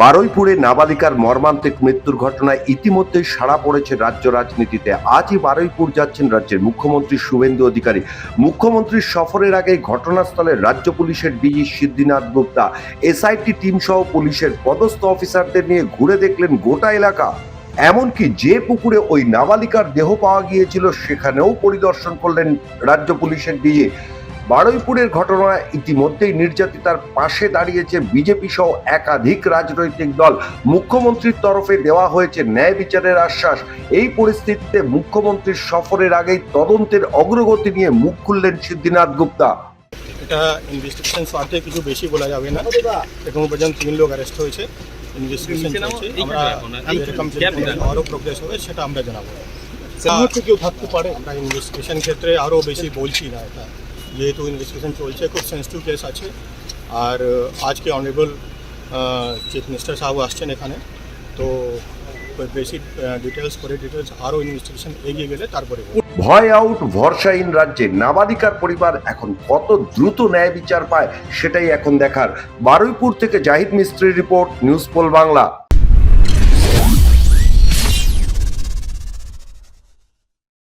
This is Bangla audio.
বারুইপুরে নাবালিকার মর্মান্তিক মৃত্যুর ঘটনায় ইতিমধ্যেই সাড়া পড়েছে রাজ্য রাজনীতিতে। আজই বারুইপুর যাচ্ছেন রাজ্যের মুখ্যমন্ত্রী শুভেন্দু অধিকারী। মুখ্যমন্ত্রীর সফরের আগে ঘটনাস্থলে রাজ্য পুলিশের DG Siddhinath Gupta SIT team সহ পুলিশের পদস্থ অফিসারদের নিয়ে ঘুরে দেখলেন গোটা এলাকা। এমনকি যে পুকুরে ওই নাবালিকার দেহ পাওয়া গিয়েছিল সেখানেও পরিদর্শন করলেন রাজ্য পুলিশের ডিজি। বারুইপুরের ঘটনায় ইতিমধ্যেই নির্যাতিতার পাশে দাঁড়িয়েছে বিজেপি সহ একাধিক রাজনৈতিক দল। মুখ্যমন্ত্রীর তরফে দেওয়া হয়েছে ন্যায় বিচারের আশ্বাস। এই পরিস্থিতিতে মুখ্যমন্ত্রীর সফরের আগেই তদন্তের অগ্রগতি নিয়ে মুখ খুললেন সিদ্ধিনাথ গুপ্তা। এটা ইনভেস্টিগেশন স্বার্থে কিছু বেশি বলা যাবে না। এখন পর্যন্ত 3 লোক অ্যারেস্ট হয়েছে। ইনভেস্টিগেশন চলছে, আমরা এরকম আরও প্রোগ্রেস হবে সেটা আমরা জানাবো। কেউ থাকতে পারে, আমরা ইনভেস্টিগেশন ক্ষেত্রে আরও বেশি বলছি না। এটা যেহেতু ইনভেস্টিগেশন চলছে, খুব সেন্সিটিভ কেস আছে। আর আজকে অনারেবল চিফ মিনিস্টার সাহেব আসছেন এখানে, তো বেশি ডিটেলস আরও ইনভেস্টিগেশন এগিয়ে গেলে তারপরে। ভয় আউট ভরসাহীন রাজ্যে নাবালিকার পরিবার এখন কত দ্রুত ন্যায় বিচার পায় সেটাই এখন দেখার। বারুইপুর থেকে জাহিদ মিস্ত্রির রিপোর্ট, নিউজ পোল বাংলা।